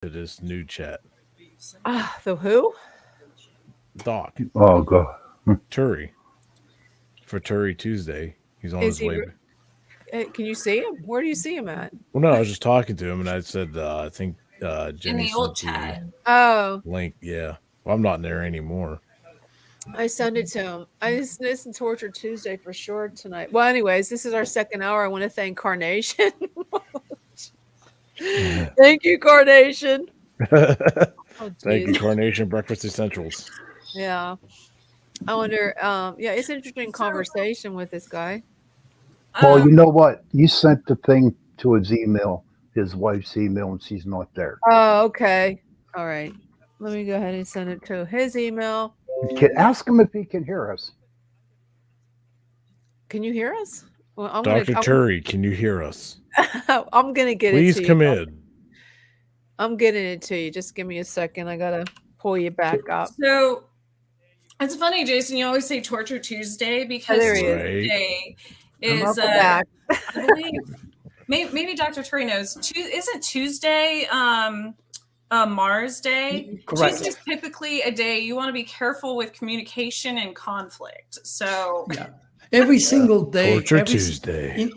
to this new chat. Ah, the who? Doc, Oh, God. Turi, for Turi Tuesday. He's on Is his he? way. Can you see him? Where do you see him at? Well, no, I was just talking to him, and I said, I think in Jenny the old sent the chat. Oh, link. Yeah. Well, I'm not in there anymore. I sent it to him. I just listened to Torture Tuesday for sure tonight. Well, anyways, this is our second hour. I want to thank Carnation. Thank you, Carnation. Oh, Thank jeez. you, Carnation Breakfast Essentials. Yeah. I wonder. Yeah, it's an interesting So, conversation with this guy. Paul, um, you know what? You sent the thing to his email, his wife's email, and she's not there. Oh, okay. All right. Let me go ahead and send it to his email. Ask him if he can hear us. Can you hear us? Well, Dr. Turi, can you hear us? I'm gonna get it Please to you. come in. I'm getting it to you. Just give me a second. I gotta pull you back up. so it's funny, Jason. You always say Torture Tuesday Oh, because there he is. Right. Tuesday I'm is, back. I believe, maybe Dr. Turi knows. Isn't Tuesday Mars Day? Correct. Tuesday's typically a day you want to be careful with communication and conflict. So Yeah. Every single day, Torture Tuesday.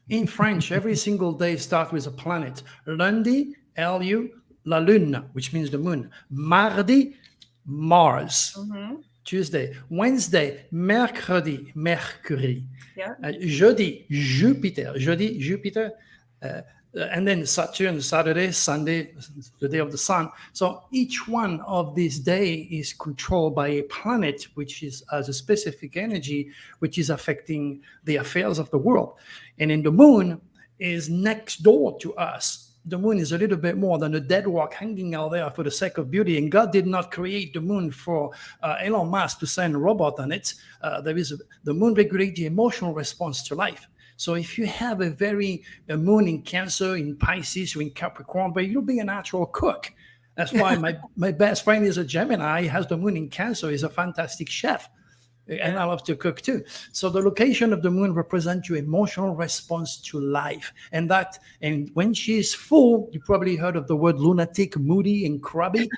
in French, every single day starts with a planet. Lundi, Lu, la lune, which means the moon. Mardi, Mars. mhm, Tuesday. Wednesday, mercredi, Mercury. yeah. Jeudi, Jupiter. Uh, and then Saturn, Saturday, Sunday, the day of the sun. So each one of these days is controlled by a planet, which has a specific energy, which is affecting the affairs of the world. And then the moon is next door to us. The moon is a little bit more than a dead rock hanging out there for the sake of beauty. And God did not create the moon for Elon Musk to send a robot on it. The moon regulates the emotional response to life. So if you have a moon in Cancer, in Pisces, or in Capricorn, but you'll be a natural cook. That's why my best friend is a Gemini, has the moon in Cancer, is a fantastic chef. And I love to cook too. So the location of the moon represents your emotional response to life. And when she is full, you probably heard of the word lunatic, moody, and crabby.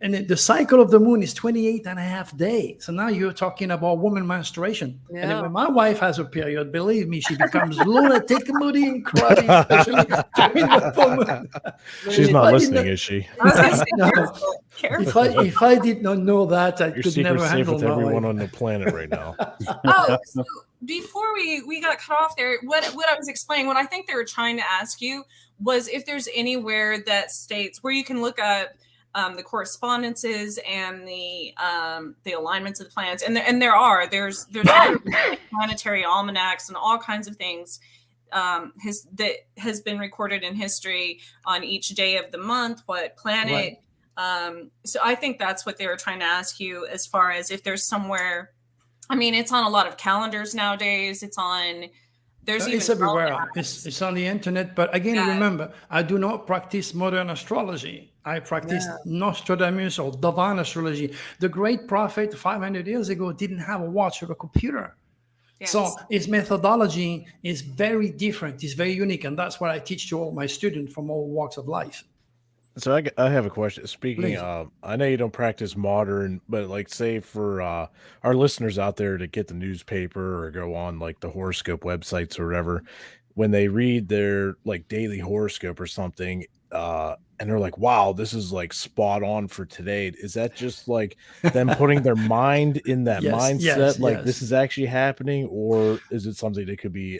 And the cycle of the moon is 28 and a half days. So now you're talking about woman menstruation. Yeah. And then when my wife has a period, believe me, she becomes lunatic, moody, and crabby, especially during the full moon. She's If not I listening, didn't- is she? I was going to say, No. careful. If I did not know that, I You're could secret never safe handle with my everyone wife. on the planet right now. Oh, so before we got cut off there, what I was explaining, what I think they were trying to ask you was if there's anywhere that states where you can look up the correspondences and the alignments of the planets, and there's planetary almanacs and all kinds of things that has been recorded in history on each day of the month, what planet. Right. So I think that's what they were trying to ask you as far as if there's somewhere. I mean, it's on a lot of calendars nowadays. It's It's everywhere. It's on the internet. But again, remember, I do not practice modern astrology. I practice Nostradamus or divine astrology. The great prophet 500 years ago didn't have a watch or a computer. Yes. So his methodology is very different. It's very unique. And that's what I teach to all my students from all walks of life. So I have a question. Speaking Please. of, I know you don't practice modern, but like say for our listeners out there to get the newspaper or go on like the horoscope websites or whatever, when they read their like daily horoscope or something, and they're like, wow, this is like spot on for today. Is that just like them putting their mind in that mindset? Like this is actually happening, or is it something that could be,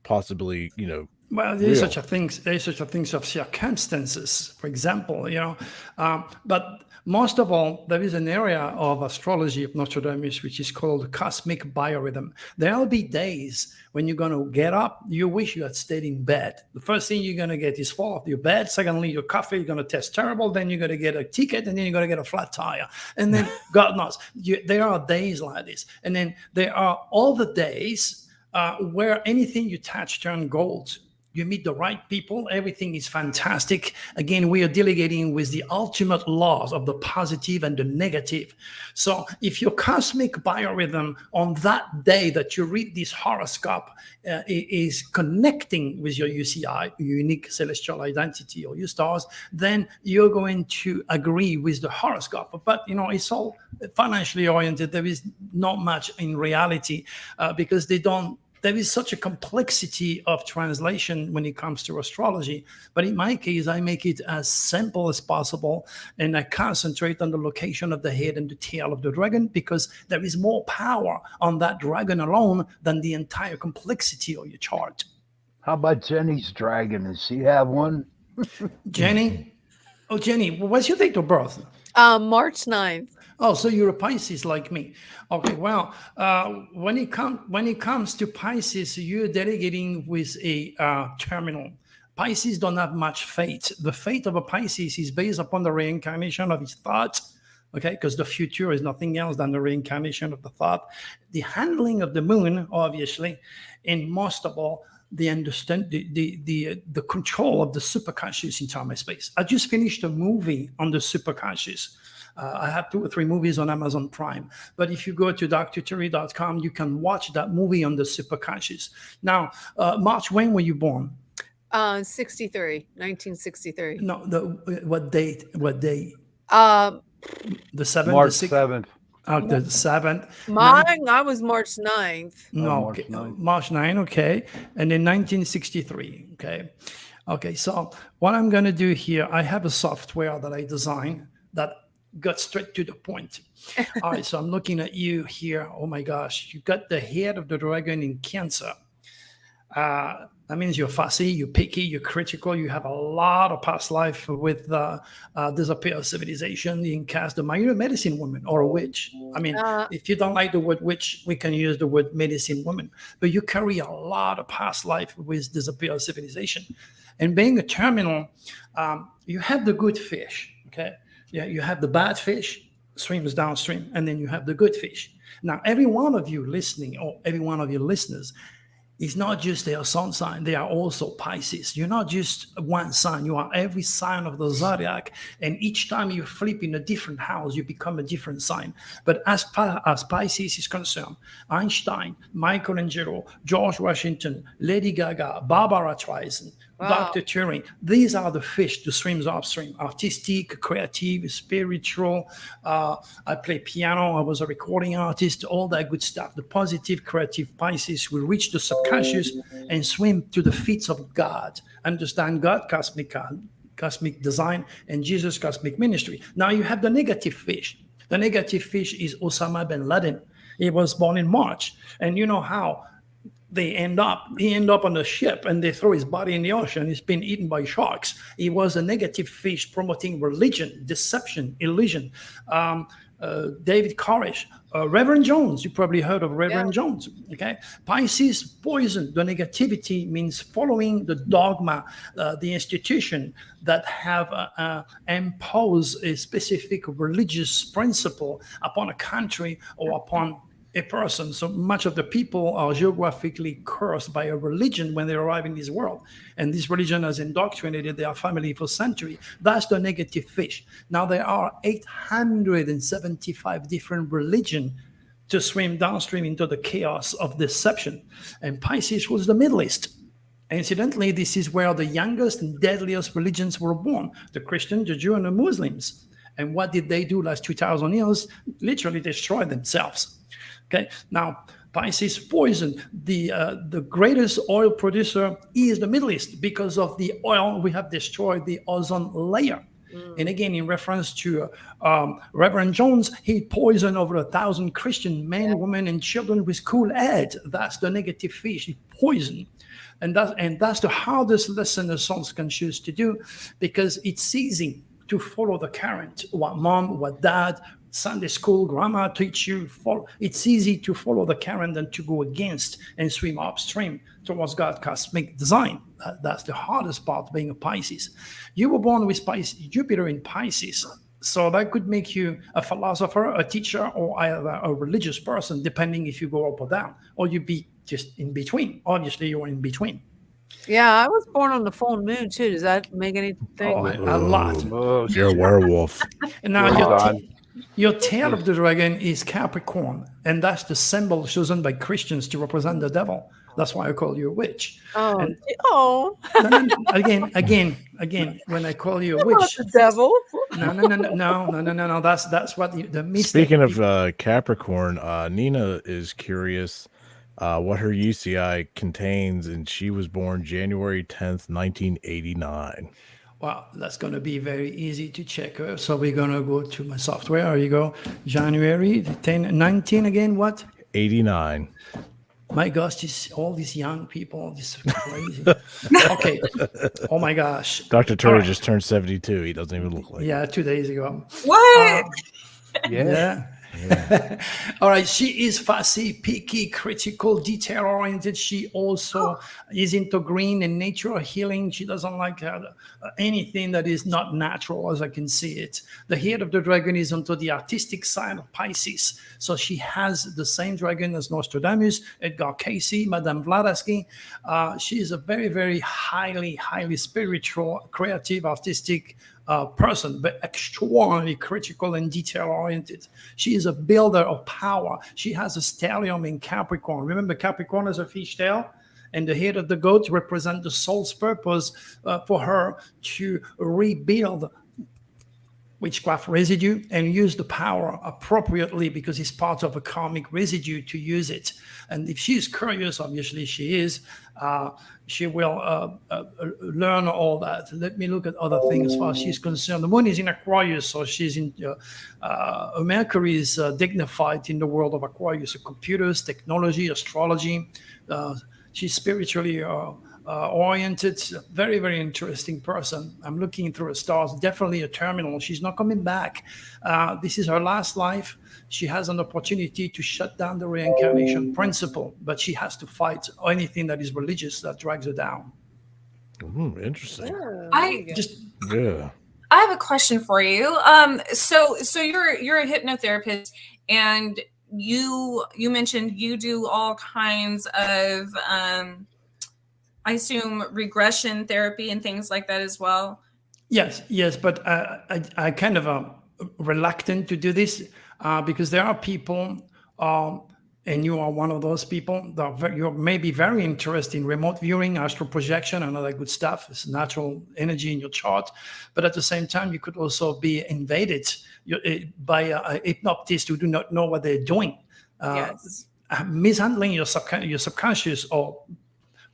possibly, Well, there is such a thing. There is such a thing of circumstances, for example, But most of all, there is an area of astrology of Nostradamus which is called cosmic biorhythm. There'll be days when you're going to get up, you wish you had stayed in bed. The first thing you're going to get is fall off your bed. Secondly, your coffee is going to taste terrible. Then you're going to get a ticket, and then you're going to get a flat tire. And then God knows, there are days like this. And then there are all the days where anything you touch turns gold. you meet the right people, everything is fantastic. Again, we are delegating with the ultimate laws of the positive and the negative. So if your cosmic biorhythm on that day that you read this horoscope is connecting with your UCI, your unique celestial identity, or your stars, then you're going to agree with the horoscope. But it's all financially oriented. There is not much in reality because there is such a complexity of translation when it comes to astrology. But in my case, I make it as simple as possible, and I concentrate on the location of the head and the tail of the dragon, because there is more power on that dragon alone than the entire complexity of your chart. How about Jenny's dragon? Does she have one? Jenny? Oh, Jenny, what's your date of birth? March 9th. Oh, so you're a Pisces like me. Okay, well, when it comes to Pisces, you're delegating with a terminal. Pisces don't have much fate. The fate of a Pisces is based upon the reincarnation of his thought, okay, because the future is nothing else than the reincarnation of the thought. The handling of the moon, obviously, and most of all, the control of the superconscious in time and space. I just finished a movie on the superconscious. I have 2 or 3 movies on Amazon Prime. But if you go to drturi.com, you can watch that movie on the superconscious. Now, March, when were you born? 1963. No, what date? What day? Um, The 7th? March the 7th. The 7th. I was March 9th. No, March okay. 9th. March 9, okay. And then 1963, okay. Okay, so what I'm going to do here, I have a software that I designed that got straight to the point. All right, so I'm looking at you here. Oh my gosh, you got the head of the dragon in Cancer. That means you're fussy, you're picky, you're critical, you have a lot of past life with disappeared civilization. You can cast the minor medicine woman or a witch. I mean, if you don't like the word witch, we can use the word medicine woman. But you carry a lot of past life with disappeared civilization. And being a terminal, you have the good fish, okay? Yeah, you have the bad fish, swims downstream, and then you have the good fish. Now, every one of you listening, or every one of your listeners, is not just their sun sign, they are also Pisces. You're not just one sign, you are every sign of the zodiac. And each time you flip in a different house, you become a different sign. But as Pisces is concerned, Einstein, Michelangelo, George Washington, Lady Gaga, Barbara Streisand, Wow. Dr. Turi, these are the fish that swims upstream: artistic, creative, spiritual. I play piano, I was a recording artist, all that good stuff. The positive, creative Pisces will reach the subconscious and swim to the feet of God. Understand God, cosmic design, and Jesus, cosmic ministry. Now you have the negative fish. The negative fish is Osama bin Laden. He was born in March. And you know how he end up on a ship and they throw his body in the ocean. He's been eaten by sharks. He was a negative fish promoting religion, deception, illusion. David Koresh, Reverend Jones, you probably heard of Reverend Jones, okay? Pisces poison, the negativity means following the dogma, the institution that have imposed a specific religious principle upon a country or upon a person. So much of the people are geographically cursed by a religion when they arrive in this world. And this religion has indoctrinated their family for centuries. That's the negative fish. Now there are 875 different religions to swim downstream into the chaos of deception. And Pisces was the Middle East. Incidentally, this is where the youngest and deadliest religions were born: the Christian, the Jew, and the Muslims. And what did they do last 2,000 years? Literally destroy themselves. Okay, now Pisces poison. The greatest oil producer is the Middle East. Because of the oil, we have destroyed the ozone layer. And again, in reference to Reverend Jones, he poisoned over 1,000 Christian men, women, and children with Kool-Aid. That's the negative fish. He poisoned. And that's the hardest lesson the souls can choose to do, because it's easy to follow the current. What mom, what dad, Sunday school, grandma teach you. It's easy to follow the current than to go against and swim upstream towards God's cosmic design. That's the hardest part, being a Pisces. You were born with Jupiter in Pisces, so that could make you a philosopher, a teacher, or either a religious person, depending if you go up or down, or you be just in between. Obviously, you're in between. Yeah, I was born on the full moon too. Does that make anything? Oh, a lot. Oh, You're a werewolf. And now Right on. your tail of the dragon is Capricorn, and that's the symbol chosen by Christians to represent the devil. That's why I call you a witch. Oh, And oh, no, again, when I call you a not witch, the devil. no. That's what the mistake. Speaking of Capricorn, Nina is curious what her UCI contains, and she was born January 10th, 1989. Well, that's going to be very easy to check. So we're going to go to my software. Here you go. January 10, 19 again, what? 89. My gosh, all these young people, this is crazy. Okay. Oh my gosh. Dr. Turi All right. just turned 72. He doesn't even look like it. Yeah, 2 days ago. What? Yeah. Yeah. All right. She is fussy, picky, critical, detail oriented. She also is into green and natural healing. She doesn't like anything that is not natural, as I can see it. The head of the dragon is onto the artistic side of Pisces. So she has the same dragon as Nostradamus, Edgar Casey, Madame Blavatsky. She is a very, very highly spiritual, creative, artistic person, but extraordinarily critical and detail oriented. She is a builder of power. She has a stellium in Capricorn. Remember, Capricorn has a fish tail, and the head of the goat represents the soul's purpose for her to rebuild witchcraft residue and use the power appropriately, because it's part of a karmic residue to use it. And if she's curious, obviously she is, she will learn all that. Let me look at other things as far as she's concerned. The moon is in Aquarius, so she's in, Mercury is dignified in the world of Aquarius, so computers, technology, astrology. She's spiritually oriented, very, very interesting person. I'm looking through her stars, definitely a terminal. She's not coming back. This is her last life. She has an opportunity to shut down the reincarnation principle, but she has to fight anything that is religious that drags her down. Interesting. Yeah. I have a question for you. So you're a hypnotherapist, and you mentioned you do all kinds of I assume regression therapy and things like that as well. Yes, but I kind of reluctant to do this because there are people, and you are one of those people that you may be very interested in remote viewing, astral projection, and all that good stuff. It's natural energy in your chart, but at the same time, you could also be invaded by a hypnotist who do not know what they're doing. Yes. Mishandling your subconscious or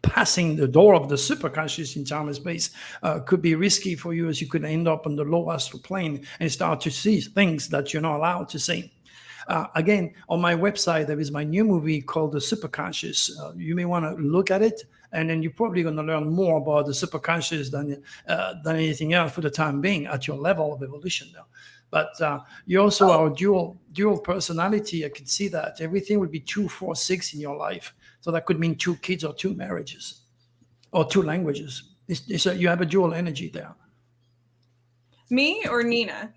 passing the door of the superconscious in time and space could be risky for you, as you could end up on the low astral plane and start to see things that you're not allowed to see. Again, on my website, there is my new movie called The Superconscious. You may want to look at it, and then you're probably going to learn more about the superconscious than anything else for the time being at your level of evolution now. But you also are a dual personality. I can see that. Everything would be 2, 4, 6 in your life. So that could mean 2 kids or 2 marriages or 2 languages. You have a dual energy there. Me or Nina?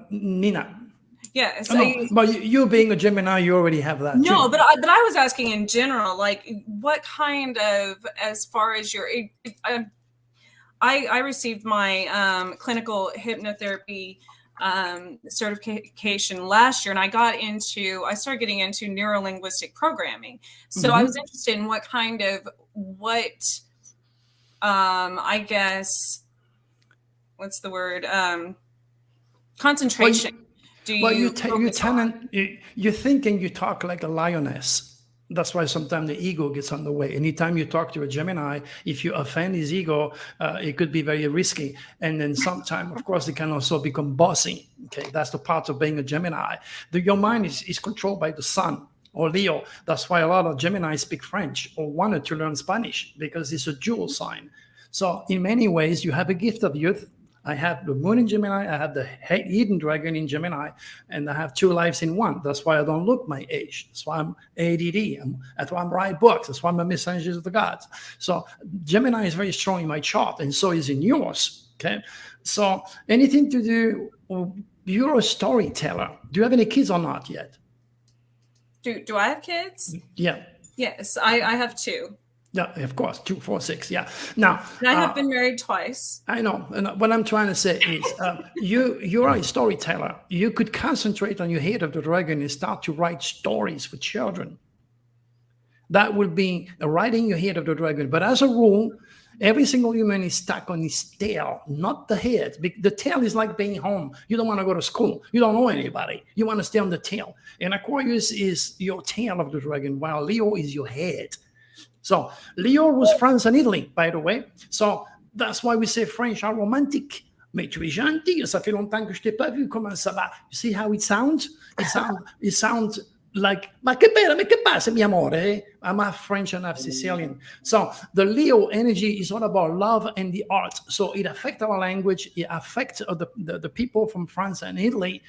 Nina. Yes. But you being a Gemini, you already have that. No, too. but I was asking in general, like what kind of, as far as your, I received my clinical hypnotherapy certification last year, and I started getting into neuro-linguistic programming. So I was interested in what I guess, what's the word? Concentration. You think and you talk like a lioness. That's why sometimes the ego gets on the way. Anytime you talk to a Gemini, if you offend his ego, it could be very risky. And then sometimes, of course, it can also become bossy. Okay, that's the part of being a Gemini. Your mind is controlled by the sun or Leo. That's why a lot of Gemini speak French or wanted to learn Spanish, because it's a dual sign. So in many ways, you have a gift of youth. I have the moon in Gemini, I have the hidden dragon in Gemini, and I have 2 lives in one. That's why I don't look my age. That's why I'm ADD. That's why I'm writing books. That's why I'm a messenger of the gods. So Gemini is very strong in my chart, and so is in yours. Okay. So anything to do, you're a storyteller. Do you have any kids or not yet? Do I have kids? Yeah. Yes, I have 2. Yeah, of course, 246. Yeah. Now, And I have been married twice. I know, and what I'm trying to say is, you are a storyteller. You could concentrate on your head of the dragon and start to write stories for children. That would be writing your head of the dragon. But as a rule, every single human is stuck on his tail, not the head. The tail is like being home. You don't want to go to school. You don't know anybody. You want to stay on the tail. And Aquarius is your tail of the dragon, while Leo is your head. So Leo was France and Italy, by the way. So that's why we say French are romantic. Mais tu es gentil. Ça fait longtemps que je t'ai pas vu. Comment ça va? You see how it sounds? It sounds like, ma che bella, ma che passa, mi amore? I'm half French and half Sicilian. So the Leo energy is all about love and the art. So it affects our language. It affects the people from France and Italy,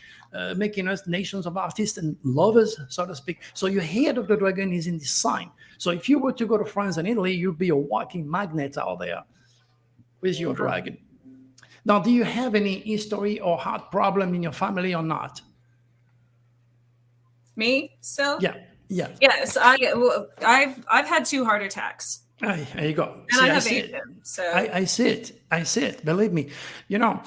making us nations of artists and lovers, so to speak. So your head of the dragon is in this sign. So if you were to go to France and Italy, you'd be a walking magnet out there with your dragon. Now, do you have any history or heart problem in your family or not? Me still? Yeah. Yes, I've had 2 heart attacks. There you go. And I have AFib, so I see it. Believe me. You know,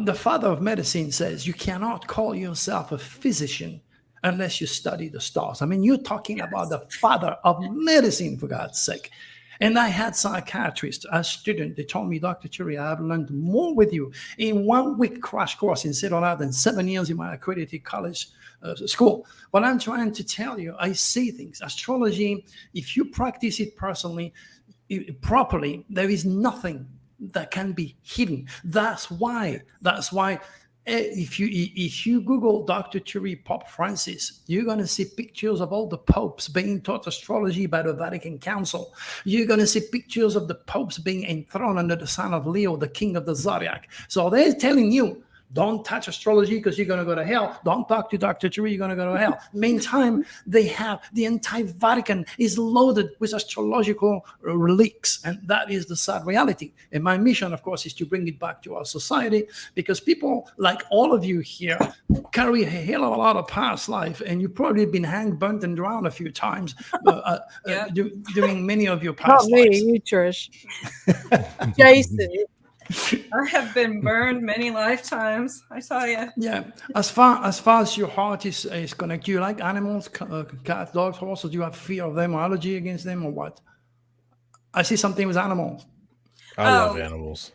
the father of medicine says you cannot call yourself a physician unless you study the stars. I mean, you're talking about the father of medicine, for God's sake. And I had psychiatrists, a student, they told me, Dr. Turi, I have learned more with you in 1 week crash course instead of that than 7 years in my accredited college school. What I'm trying to tell you, I see things. Astrology, if you practice it personally, properly, there is nothing that can be hidden. That's why if you Google Dr. Turi Pope Francis, you're going to see pictures of all the popes being taught astrology by the Vatican Council. You're going to see pictures of the popes being enthroned under the sign of Leo, the king of the zodiac. So they're telling you, don't touch astrology because you're going to go to hell. Don't talk to Dr. Turi, you're going to go to hell. Meantime, they have the entire Vatican is loaded with astrological relics, and that is the sad reality. And my mission, of course, is to bring it back to our society, because people like all of you here carry a hell of a lot of past life, and you've probably been hanged, burnt, and drowned a few times doing many of your past Not me, lives. you, Trish. Jason. I have been burned many lifetimes, I tell you. Yeah, as far as your heart is connected, do you like animals, cats, dogs, horses? Do you have fear of them or allergy against them or what? I see something with animals. I love animals.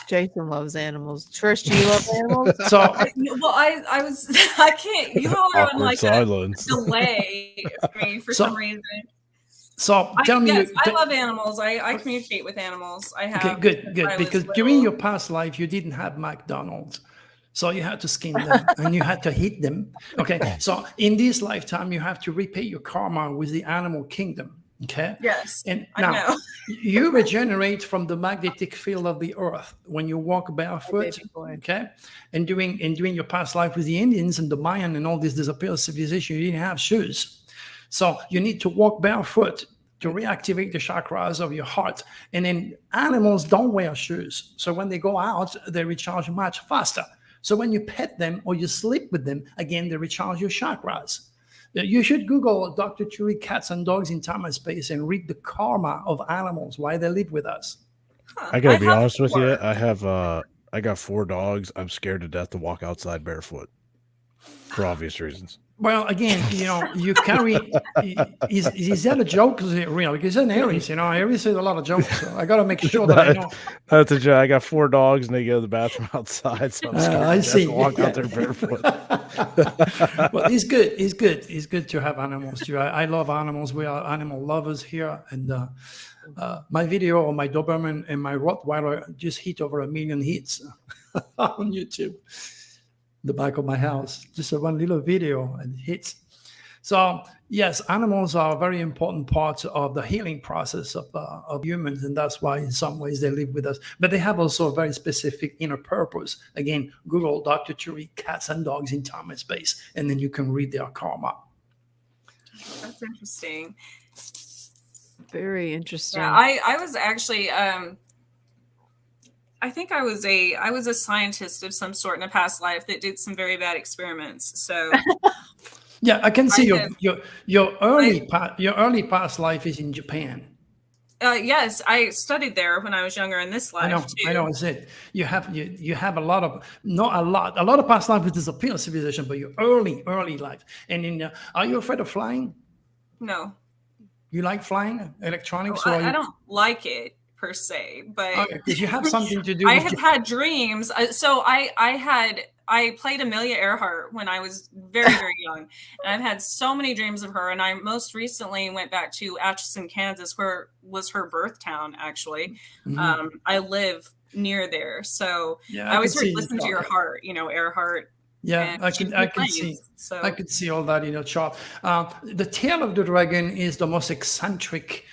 Jason loves animals. Trish, do you love animals? So, I was I can't. You all are on Awkward like silence. a delay for me for some reason. So tell me. Yes, I love animals. I communicate with animals. I have. Okay, good. Because during your past life, you didn't have McDonald's. So you had to skin them and you had to hit them. Okay. So in this lifetime, you have to repay your karma with the animal kingdom. Okay. Yes. And I now know. you regenerate from the magnetic field of the earth when you walk barefoot. Okay. And during your past life with the Indians and the Mayan and all this disappeared civilization, you didn't have shoes. So you need to walk barefoot to reactivate the chakras of your heart. And then animals don't wear shoes. So when they go out, they recharge much faster. So when you pet them or you sleep with them, again, they recharge your chakras. You should Google Dr. Turi cats and dogs in time and space and read the karma of animals, why they live with us. I gotta be honest with you. I got 4 dogs. I'm scared to death to walk outside barefoot for obvious reasons. Well, again, you carry. Is that a joke? Is it real? Because it's an Aries, Aries says a lot of jokes. So I got to make sure that I know. That's a joke. I got 4 dogs and they go to the bathroom outside. So I'm scared I to see. death to walk out there barefoot. Well, it's good. It's good. It's good to have animals too. I love animals. We are animal lovers here. And my video of my Doberman and my Rottweiler just hit over 1 million hits on YouTube. The back of my house, just one little video and hits. So yes, animals are a very important part of the healing process of humans, and that's why in some ways they live with us. But they have also a very specific inner purpose. Again, Google Dr. Turi cats and dogs in time and space, and then you can read their karma. That's interesting. Very interesting. Yeah, I was actually I think I was a scientist of some sort in a past life that did some very bad experiments. So Yeah, I can see I your have, your early past life is in Japan. yes, I studied there when I was younger in this life I know. too. Is it you have a lot of not a lot of past life with disappear civilization, but your early life. And in are you afraid of flying? No, You like flying electronics, or are I you? don't like it per se, but Okay, because you have something to do I with have had dreams. So I played Amelia Earhart when I was very, very young, and I've had so many dreams of her. And I most recently went back to Atchison, Kansas, where was her birth town. Actually, Mhm. I live near there, so Yeah, I I could always heard see you "Listen to Your talking. Heart," Earhart, Yeah, and she I flew could see. planes. I So could see all that in your chart. The tail of the dragon is the most eccentric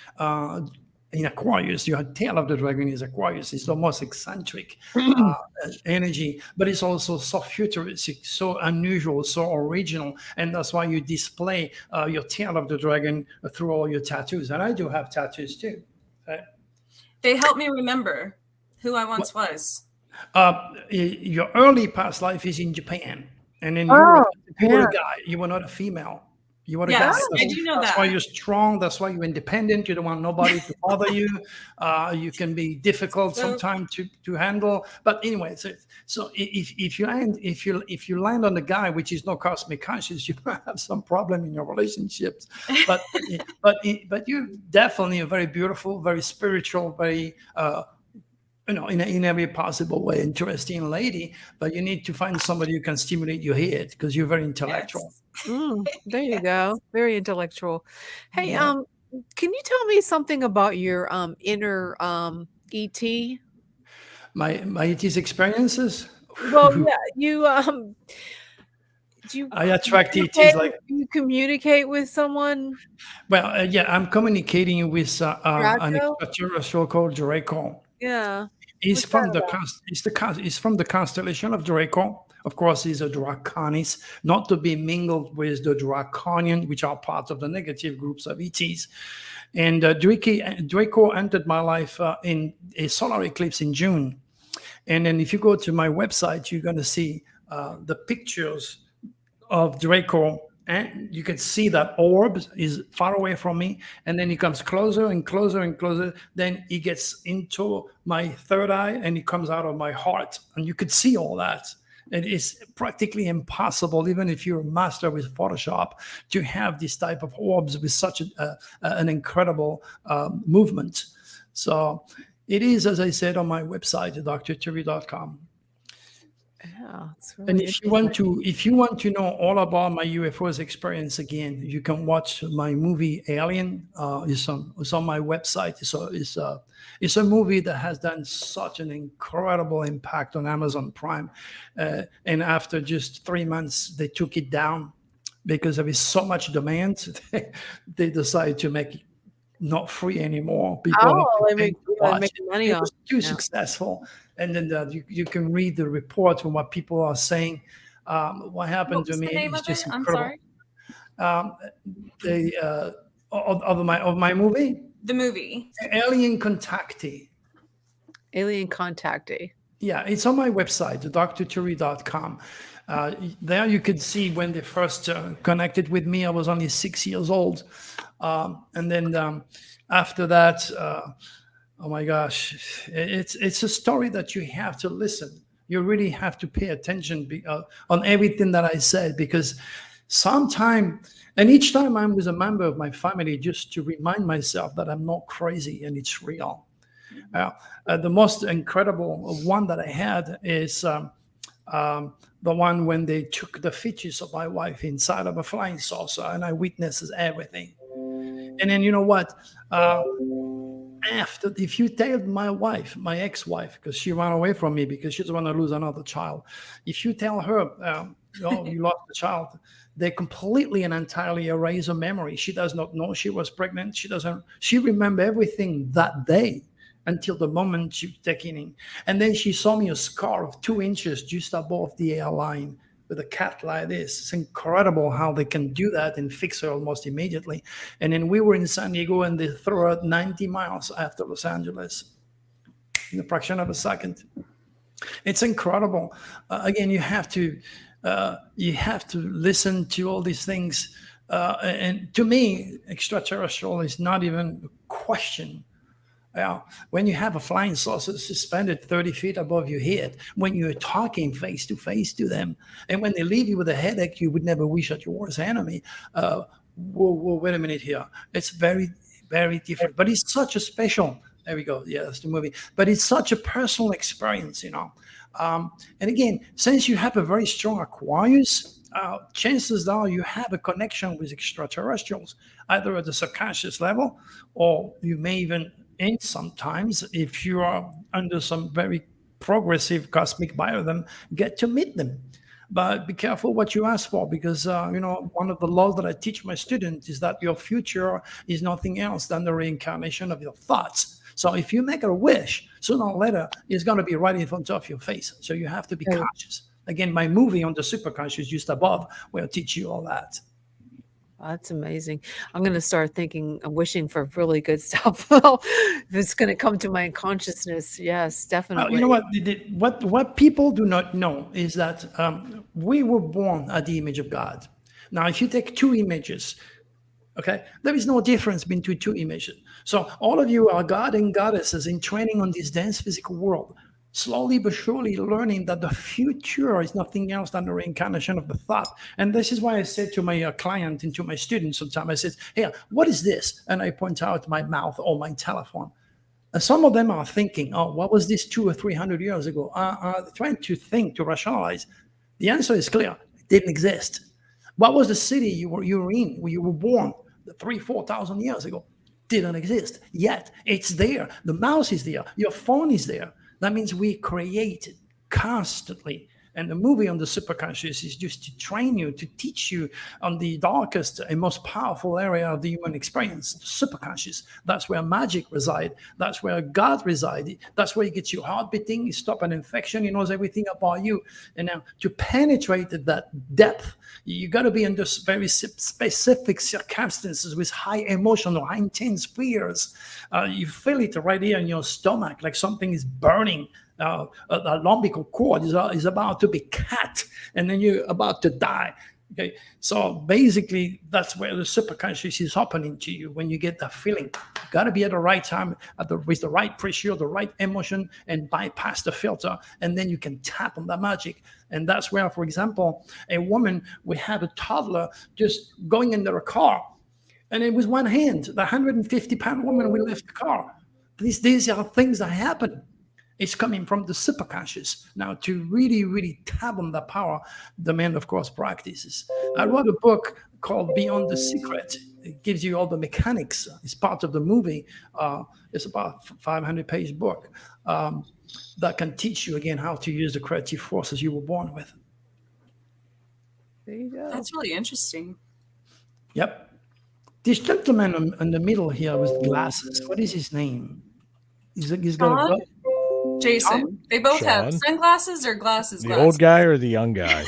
in Aquarius. Your tail of the dragon is Aquarius. It's the most eccentric energy, but it's also so futuristic, so unusual, so original, and that's why you display your tail of the dragon through all your tattoos. And I do have tattoos too. Uh, they helped me remember who I what- once was. your early past life is in Japan, and then Oh, you were Japan. a guy. You were not a female. You were a guy. Yes, I Oh, do know That's why that. you're strong. That's why you're independent. You don't want nobody to bother you. You can be difficult So sometimes to handle. But anyway, so if you land if you land on the guy, which is no cosmic conscious, you might have some problem in your relationships. But but you're definitely a very beautiful, very spiritual, very in every possible way, interesting lady, but you need to find somebody who can stimulate your head because you're very intellectual. yes. there you go. Very intellectual. Hey, Yeah. can you tell me something about your inner ET? My ET's experiences. Well, yeah, you do you I attract ETs like, you communicate with someone, well, yeah, I'm communicating with an Draco? extraterrestrial called Draco. Yeah. He's What's that from about? he's from the constellation of Draco. Of course, he's a Draconis, not to be mingled with the Draconian, which are part of the negative groups of ETs. And Draco entered my life in a solar eclipse in June. And then if you go to my website, you're going to see the pictures of Draco, and you can see that orb is far away from me, and then he comes closer and closer and closer. Then he gets into my third eye, and he comes out of my heart, and you could see all that. It is practically impossible, even if you're a master with Photoshop, to have this type of orbs with such an incredible movement. So it is, as I said on my website, drturi.com. Yeah, it's And really if you want to know all about my UFOs experience again, you can watch my movie Alien. It's on my website. It's a movie that has done such an incredible impact on Amazon Prime. And after just 3 months, they took it down because there is so much demand. They decided to make it not free anymore. People are not Oh, paying to they watch make it. money It off was too yeah. successful. And then you can read the reports from what people are saying. What happened What to was me the name is of it? just I'm incredible. sorry. Um, the of my movie, The movie. Alien Contactee. Alien contactee. Yeah, it's on my website, drturi.com. There you could see when they first connected with me. I was only 6 years old. And then after that, oh my gosh, it's a story that you have to listen. You really have to pay attention on everything that I said, because sometime, and each time I'm with a member of my family, just to remind myself that I'm not crazy and it's real. The most incredible one that I had is the one when they took the fetus of my wife inside of a flying saucer, and I witnessed everything. And then you know what? After, if you tell my wife, my ex-wife, because she ran away from me because she doesn't want to lose another child, if you tell her, you lost the child, they completely and entirely erase her memory. She does not know she was pregnant. She remember everything that day until the moment she was taking in. And then she saw me a scar of 2 inches just above the airline with a cat like this. It's incredible how they can do that and fix her almost immediately. And then we were in San Diego and they threw her 90 miles after Los Angeles in a fraction of a second. It's incredible. Again, you have to You have to listen to all these things. And to me, extraterrestrial is not even a question. When you have a flying saucer suspended 30 feet above your head, when you're talking face to face to them, and when they leave you with a headache you would never wish at your worst enemy, whoa, wait a minute here. It's very, very different. But it's such a special, there we go. Yeah, that's the movie. But it's such a personal experience, you know. And again, since you have a very strong Aquarius, chances are you have a connection with extraterrestrials, either at the subconscious level, or you may even, and sometimes, if you are under some very progressive cosmic biorhythm, get to meet them. But be careful what you ask for, because one of the laws that I teach my students is that your future is nothing else than the reincarnation of your thoughts. So if you make a wish, sooner or later, it's going to be right in front of your face. So you have to be conscious. Again, my movie on the superconscious just above will teach you all that. That's amazing. I'm going to start thinking and wishing for really good stuff. Well, if it's going to come to my consciousness, yes, definitely. You know what? What people do not know is that we were born at the image of God. Now, if you take two images, okay, there is no difference between two images. So all of you are God and goddesses in training on this dense physical world, slowly but surely learning that the future is nothing else than the reincarnation of the thought. And this is why I said to my client and to my students sometimes, I said, hey, what is this? And I point out my mouth or my telephone. And some of them are thinking, oh, what was this 200 or 300 years ago? Trying to think, to rationalize. The answer is clear. It didn't exist. What was the city you were in, where you were born 3,000, 4,000 years ago? Didn't exist. Yet it's there. The mouse is there. Your phone is there. That means we create constantly. And the movie on the superconscious is just to train you, to teach you on the darkest and most powerful area of the human experience, the superconscious. That's where magic resides. That's where God resides. That's where he gets your heart beating, he stops an infection, he knows everything about you. And now to penetrate that depth, you got to be under very specific circumstances with high emotional, high intense fears. You feel it right here in your stomach, like something is burning. The umbilical cord is about to be cut, and then you're about to die. Okay, so basically, that's where the superconscious is happening to you when you get that feeling. You got to be at the right time, with the right pressure, the right emotion, and bypass the filter, and then you can tap on the magic. And that's where, for example, a woman, we had a toddler just going into a car, and it was one hand, the 150-pound woman, we left the car. These are things that happen. It's coming from the superconscious. Now, to really, really tap on that power, the man, of course, practices. I wrote a book called Beyond the Secret. It gives you all the mechanics. It's part of the movie. It's about a 500-page book that can teach you, again, how to use the creative forces you were born with. There you go. That's really interesting. Yep. This gentleman in the middle here with glasses, what is his name? He's got a... Jason. They both have sunglasses or glasses. The old guy or the young guy?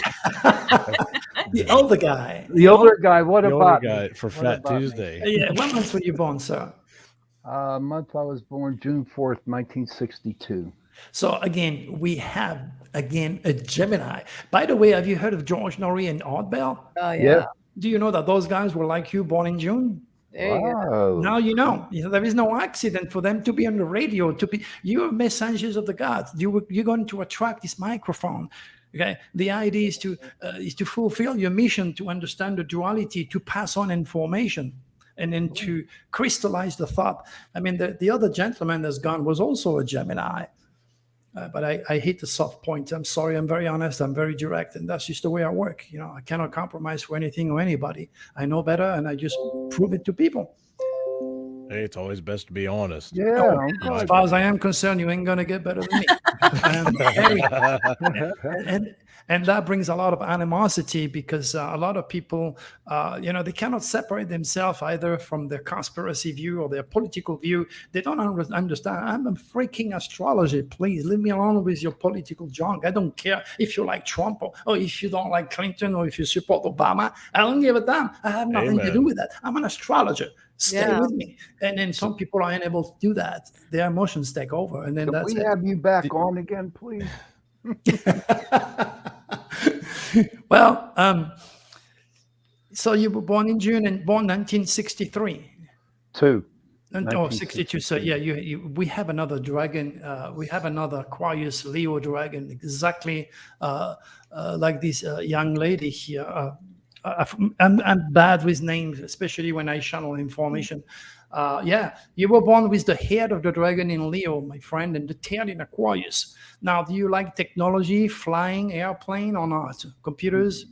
The older guy. The older guy. What The about older guy for Fat Tuesday. Yeah, what month were you born, sir? month I was born, June 4th, 1962. So again, we have a Gemini. By the way, have you heard of George Norrie and Art Bell? Oh, yeah. Yeah. Do you know that those guys were like you, born in June? There you go. Wow. Now you know. There is no accident for them to be on the radio. You're messengers of the gods. You're going to attract this microphone. Okay. The idea is to fulfill your mission, to understand the duality, to pass on information, and then to crystallize the thought. I mean, the other gentleman that's gone was also a Gemini. But I hit the soft point. I'm sorry. I'm very honest. I'm very direct. And that's just the way I work. You know, I cannot compromise for anything or anybody. I know better, and I just prove it to people. Hey, it's always best to be honest. Yeah. As far as I am concerned, you ain't going to get better than me. And that brings a lot of animosity, because a lot of people, they cannot separate themselves either from their conspiracy view or their political view. They don't understand. I'm a freaking astrologer. Please leave me alone with your political junk. I don't care if you like Trump or if you don't like Clinton or if you support Obama. I don't give a damn. I have nothing to do with that. I'm an astrologer. Stay with me. And then some people are unable to do that. Their emotions take over. And then Can that's we it. have you back on again, please? Well, so you were born in June and born 1963. Two. Oh, 62. So 1962. yeah, we have another dragon. We have another Aquarius Leo dragon, exactly like this young lady here. I'm bad with names, especially when I channel information. Yeah, you were born with the head of the dragon in Leo, my friend, and the tail in Aquarius. Now, do you like technology, flying, airplane, or not? Computers?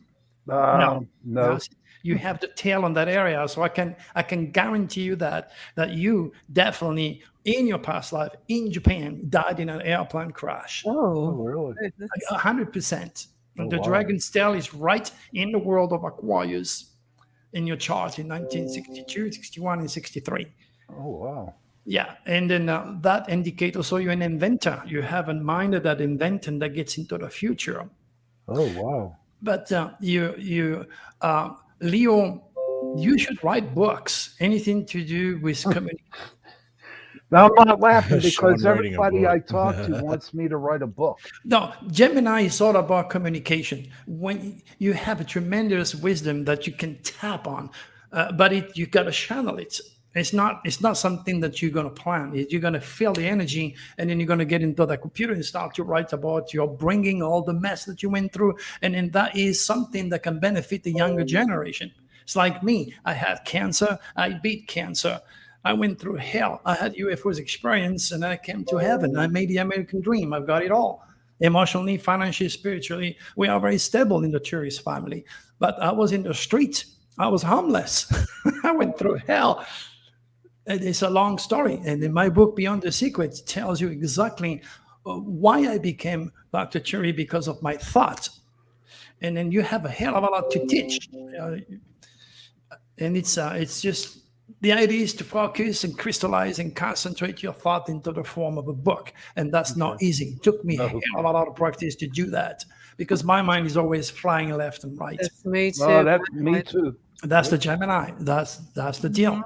No, No. no. You have the tail on that area, so I can guarantee you that you definitely in your past life in Japan died in an airplane crash. Oh, Oh, really? goodness. 100%. Oh, The wow. dragon's tail is right in the world of Aquarius in your chart in 1962, 61, and 63. Oh, wow. Yeah, and then that indicator. So you're an inventor. You have a mind that invents and that gets into the future. Oh, wow. But Leo, you should write books. Anything to do with communication. Now, I'm not laughing Sean because writing a everybody I book. talk to wants me to write a book. No, Gemini is all about communication. When you have a tremendous wisdom that you can tap on, but you got to channel it. It's not something that you're going to plan. You're going to feel the energy, and then you're going to get into the computer and start to write about you're bringing all the mess that you went through, and then that is something that can benefit the younger generation. It's like me. I had cancer. I beat cancer. I went through hell. I had UFOs experience, and I came to heaven. I made the American dream. I've got it all. Emotionally, financially, spiritually, we are very stable in the Turi family. But I was in the street. I was homeless. I went through hell. It's a long story. And in my book, Beyond the Secrets, tells you exactly why I became Dr. Turi because of my thought. And then you have a hell of a lot to teach. And it's just the idea is to focus and crystallize and concentrate your thought into the form of a book. And that's not easy. It took me a hell of a lot of practice to do that because my mind is always flying left and right. That's me too. Oh, that's me too. That's the Gemini. That's the deal.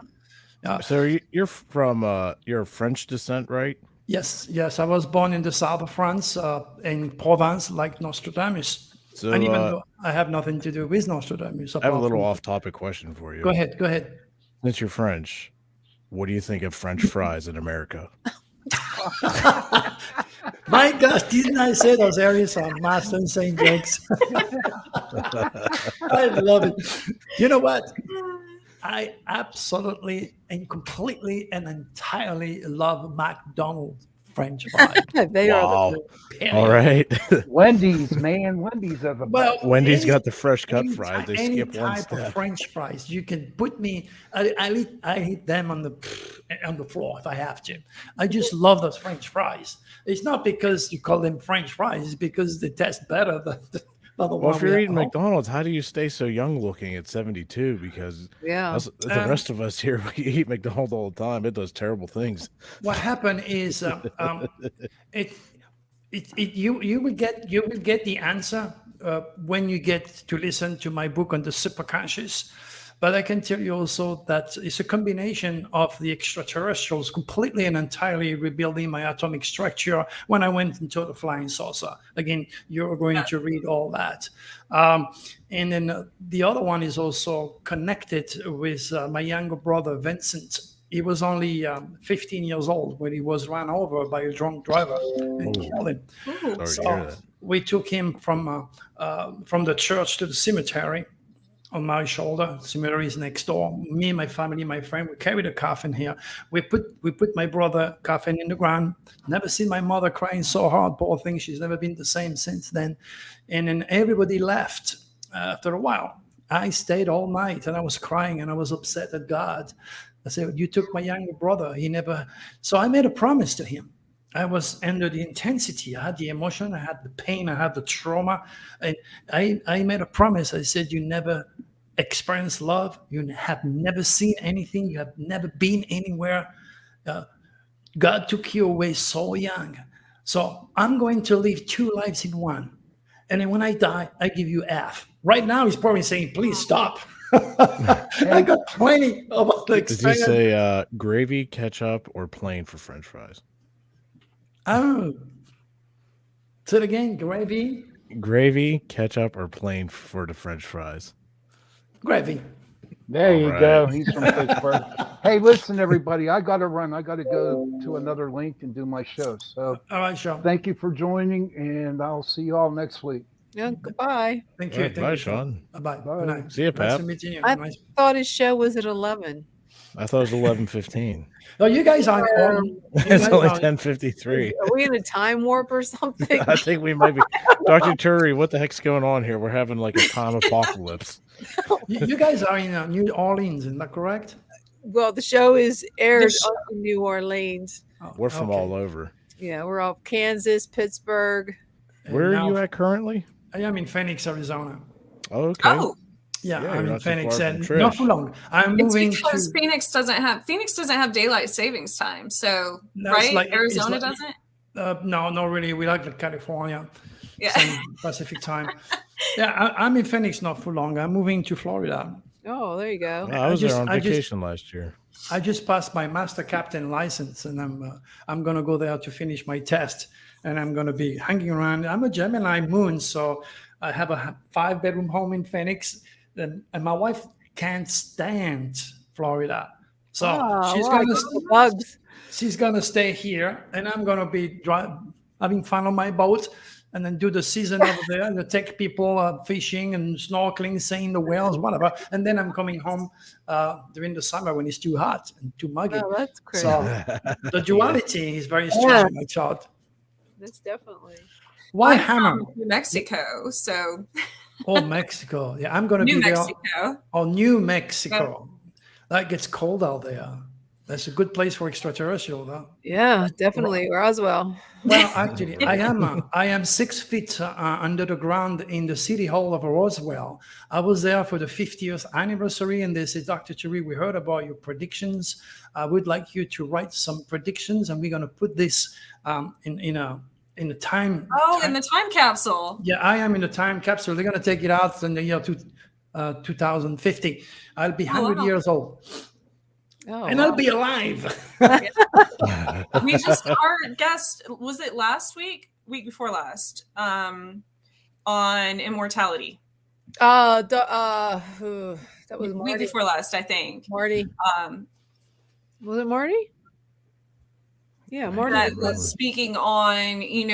So you're from you're of French descent, right? Yes. I was born in the south of France, in Provence, like Nostradamus. So And even though I have nothing to do with Nostradamus, I have a apart little from- off-topic question for you. Go ahead. Since you're French, what do you think of French fries in America? My gosh, didn't I say those areas are master and saying jokes? I love it. You know what? I absolutely and completely and entirely love McDonald's French fries. They are Wow. Period. All right. Wendy's, man. Wendy's are the Well, best. Wendy's any- got the fresh cut any fries. They ty- any skip one type of step. French fries. You can put me. I eat them on the floor if I have to. I just love those French fries. It's not because you call them French fries. It's because they taste better than the other Well, one. if we you're have eating at home. McDonald's, how do you stay so young looking at 72? Because Yeah. the rest of us here, we eat McDonald's all the time. It does terrible things. What happened is you will get the answer when you get to listen to my book on the superconscious. But I can tell you also that it's a combination of the extraterrestrials completely and entirely rebuilding my atomic structure when I went into the flying saucer. Again, you're going to read all that. And then the other one is also connected with my younger brother, Vincent. He was only 15 years old when he was run over by a drunk driver and killed him. Sorry So to hear that. we took him from the church to the cemetery on my shoulder. Cemetery is next door. Me, my family, my friend, we carried a coffin here. We put my brother coffin in the ground. Never seen my mother crying so hard. Poor thing, she's never been the same since then. And then everybody left after a while. I stayed all night and I was crying and I was upset at God. I said, "You took my younger brother. He never." So I made a promise to him. I was under the intensity. I had the emotion. I had the pain. I had the trauma. And I made a promise. I said, "You never experienced love. You have never seen anything. You have never been anywhere. God took you away so young. So I'm going to live two lives in one. And then when I die, I give you half." Right now, he's probably saying, "Please stop." I got plenty of Did you experience. say gravy, ketchup, or plain for French fries? Oh, say it again. Gravy. Gravy, ketchup, or plain for the French fries? Gravy. There All you right. go. He's from Pittsburgh. Hey, listen, everybody. I got to run. I got to go to another link and do my show. So All right, Sean. thank you for joining, and I'll see you all next week. Yeah, goodbye. Thank All you. right, Thank bye, you, Sean. Sean. Bye-bye. Bye. Good night. See ya, Nice Pap. to meet you. I Nice. thought his show was at 11. I thought it was 11:15. Oh, you guys are on. You It's guys only are- 10:53. Are we in a time warp or something? I think we might be. Dr. Turi, what the heck's going on here? We're having like a time apocalypse. you guys are in New Orleans, is that correct? Well, the show is aired sh- up in New Orleans. Oh, We're from okay. all over. Yeah, we're all Kansas, Pittsburgh. And Where are now you at currently? I am in Phoenix, Arizona. Okay. Oh, Yeah, Yeah, I'm you're in not too Phoenix, far from and Trish. not for long. I'm it's moving because to. Phoenix doesn't have daylight savings time. So That's right, like- it's Arizona like- doesn't. No, not really. We like California, Yeah. same Pacific time. Yeah, I'm in Phoenix not for long. I'm moving to Florida. Oh, there you go. I was there on I just- vacation last year. I just passed my master captain license, and I'm gonna go there to finish my test, and I'm gonna be hanging around. I'm a Gemini moon, so I have a 5-bedroom home in Phoenix, and my wife can't stand Florida, so Oh, she's wow, gonna just the bugs. she's gonna stay here, and I'm gonna be having fun on my boat. And then do the season over there, and take people fishing and snorkeling, seeing the whales, whatever. And then I'm coming home during the summer when it's too hot and too muggy. Oh, that's crazy. So the duality is very strong in my chart. That's definitely. Why I'm hammer? from New Mexico, so Oh, Mexico. Yeah, I'm going to New be there. Mexico. Oh, New Mexico. That gets cold out there. That's a good place for extraterrestrial, though. Yeah, definitely. Roswell. Well, actually, I am 6 feet under the ground in the city hall of Roswell. I was there for the 50th anniversary, and they said, Dr. Turi, we heard about your predictions. I would like you to write some predictions, and we're going to put this in a time. Oh, in the time capsule. Yeah, I am in the time capsule. They're going to take it out in the year 2050. I'll be 100 wow. year old. Oh, And wow. I'll be alive. We just our guest was it last week before last, on immortality. That was Week Marty. before last, I think. Marty. Was it Marty? Yeah, Marty. That was speaking on, in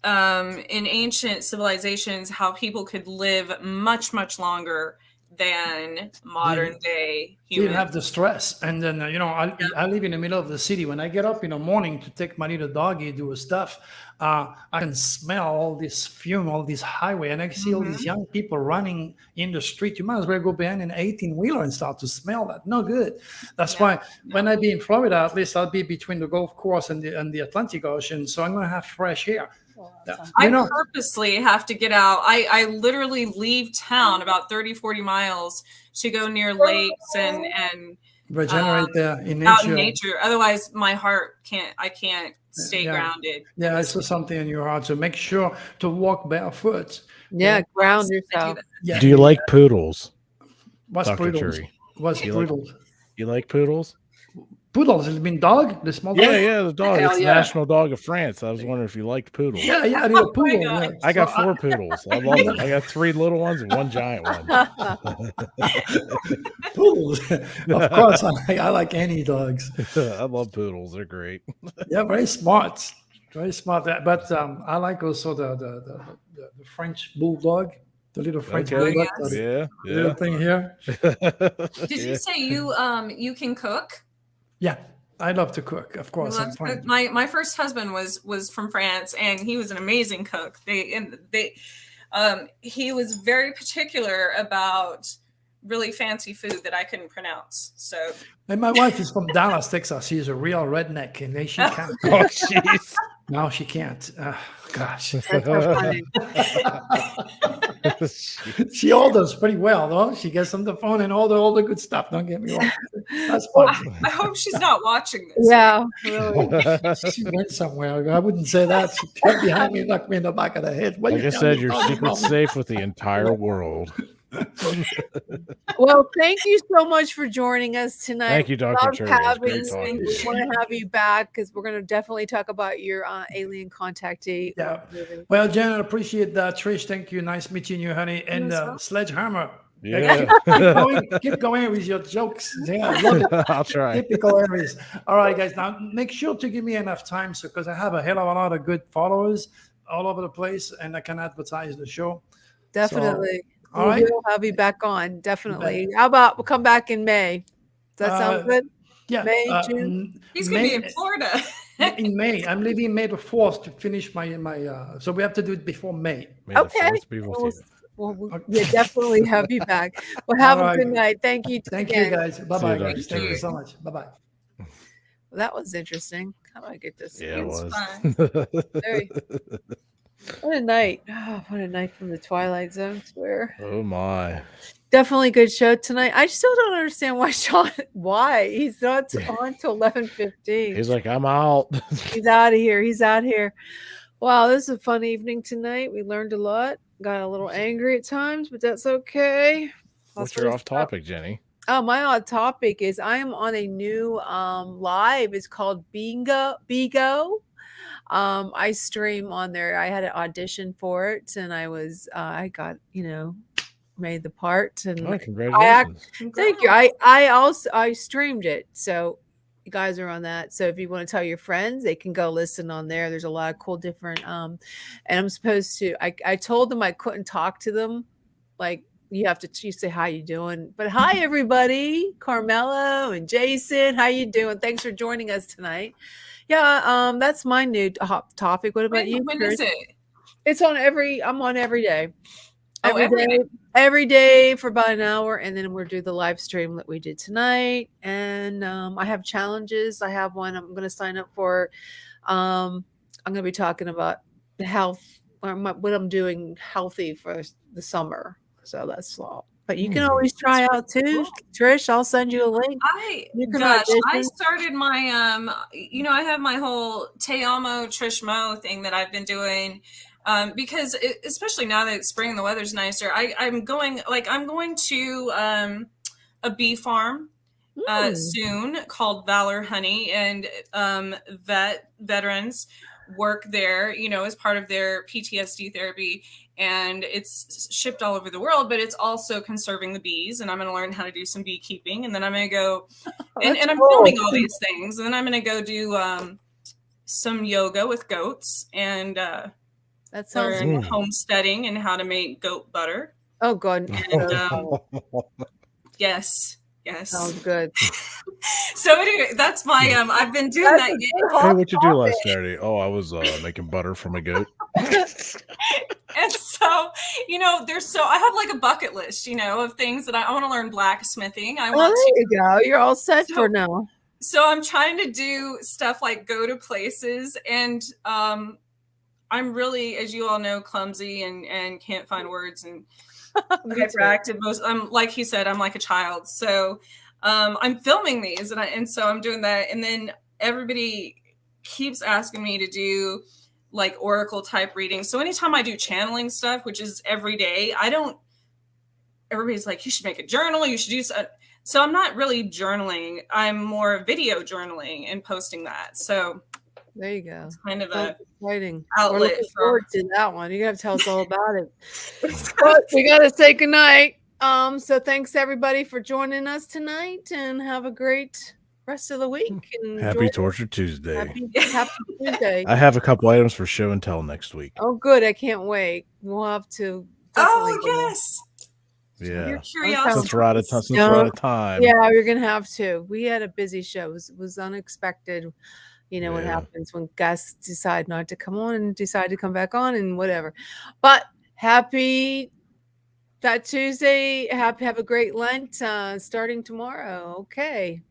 ancient civilizations, how people could live much, much longer than modern day You humans. have the stress. And then, I live in the middle of the city. When I get up in the morning to take my little doggy, do stuff, I can smell all this fume, all this highway, and I see all these young people running in the street. You might as well go behind an 18-wheeler and start to smell that. No good. That's why when I be in Florida, at least I'll be between the golf course and the Atlantic Ocean. So I'm going to have fresh air. I purposely have to get out. I literally leave town about 30, 40 miles to go near lakes and Regenerate there in out in nature. nature. Otherwise, my heart I can't stay grounded. Yeah, I saw something in your heart. So make sure to walk barefoot. Yeah, ground I do yourself. that. Yeah. Do you like poodles, What's Dr. poodles? Turi? What's You like- poodles? You like poodles? Poodles, it mean dog? The small dog? Yeah, the dog. Hell It's the yeah. national dog of France. I was wondering if you liked poodles. Yeah, I need a poodle. God. Yeah. I got So 4 poodles. I love them. I got 3 little ones and 1 giant one. Poodles. Of course, I like any dogs. I love poodles. They're great. Yeah, very smart. Very smart. But I like also the French bulldog, the little French Okay. bulldog. yes. The Yeah, little thing here. Did you say you can cook? Yeah, I love to cook. Of You course, love I'm to French. cook? My first husband was from France, and he was an amazing cook. He was very particular about really fancy food that I couldn't pronounce. So And my wife is from Dallas, Texas. She's a real redneck, and then she can't. Oh, jeez. No, she can't. Gosh. That's so funny. She orders pretty well, though. She gets on the phone and all the good stuff. Don't get me wrong. That's fun. I hope she's not watching this. Yeah, really. She went somewhere. I wouldn't say that. She'd come behind me and knock me in the back of the head. What Like you I said, your talking secret's about? safe with the entire world. Well, thank you so much for joining us tonight. Thank you, Dr. Love Turi. It was having great you. talking to We you. want to have you back because we're going to definitely talk about your alien contactee Yeah. movie. Well, Jen, I appreciate that. Trish, thank you. Nice meeting you, honey. And as well. Sledgehammer. Yeah. Keep going with your jokes. Yeah, I love it. I'll try. Typical Aries. All right, guys. Now make sure to give me enough time, so because I have a hell of a lot of good followers all over the place, and I can advertise the show. Definitely. All right. We'll have you back on. Definitely. How about we'll come back in May? Does that sound good? Yeah. May, June? He's going to be in Florida. In May. I'm leaving May the 4th to finish my so we have to do it before May. May the Okay. fourth be with you. We'll definitely have you back. Well, have All a right. good night. Thank you. Thank again. you, guys. Bye bye, Dr. guys. Thank you Turi. so much. Bye bye. Well, that was interesting. How do I get this? Yeah, it was. Very- What a night. Oh, what a night from the Twilight Zone. Swear. Oh my. Definitely good show tonight. I still don't understand why why he's not on till 11:15. He's like, I'm out. He's out of here. He's out here. Wow, this is a fun evening tonight. We learned a lot. Got a little angry at times, but that's okay. What's That's your what off it's about. topic, Jenny? Oh, my odd topic is I am on a new live. It's called Bigo. I stream on there. I had an audition for it, and I got made the part, and Oh, congratulations. thank you. I streamed it, so you guys are on that. So if you want to tell your friends, they can go listen on there. There's a lot of cool different and I'm supposed to. I told them I couldn't talk to them, like you have to say how you doing. But hi everybody, Carmelo and Jason, how you doing? Thanks for joining us tonight. Yeah, that's my new hot topic. What about you? When Chris? is it? It's on I'm on every day. Oh, every day. Every day for about an hour, and then we'll do the live stream that we did tonight. And I have challenges. I have one I'm going to sign up for. I'm going to be talking about the health, or what I'm doing healthy for the summer. So that's all. But you can always try out too, Trish. I'll send you a link. I started my I have my whole Te Amo Trish Mo thing that I've been doing. Because especially now that it's spring and the weather's nicer, I'm going to a bee farm soon called Valor Honey, and veterans work there, as part of their PTSD therapy, and it's shipped all over the world, but it's also conserving the bees, and I'm going to learn how to do some beekeeping, and then I'm going to go and I'm filming all these things, and then I'm going to go do some yoga with goats, and that sounds learn homesteading and how to make goat butter. Oh, God. And, yes. Sounds good. So anyway, that's my I've been doing that. Hey, what'd you do last Saturday? Oh, I was making butter from a goat. And so, I have like a bucket list, of things that I want to learn blacksmithing. There you go. You're all set for now. So I'm trying to do stuff like go to places, and I'm really, as you all know, clumsy and can't find words and hyperactive. I'm like he said, I'm like a child. So I'm filming these, and so I'm doing that. And then everybody keeps asking me to do like oracle type readings. So anytime I do channeling stuff, which is every day, everybody's like, you should make a journal. You should do so. So I'm not really journaling. I'm more video journaling and posting that. So there you go. It's kind of a exciting outlet. We're looking forward to that one. You got to tell us all about it. But we got to say goodnight. So thanks everybody for joining us tonight, and have a great rest of the week. And Happy Torture Tuesday. Happy Tuesday. I have a couple items for show and tell next week. Oh, good. I can't wait. We'll have to. Oh, yes. Yeah. Curiosity. Since we're out of time. Yeah, we're gonna have to. We had a busy show. It was unexpected. What happens when guests decide not to come on and decide to come back on and whatever. But happy Fat Tuesday. Have a great Lent starting tomorrow. Okay.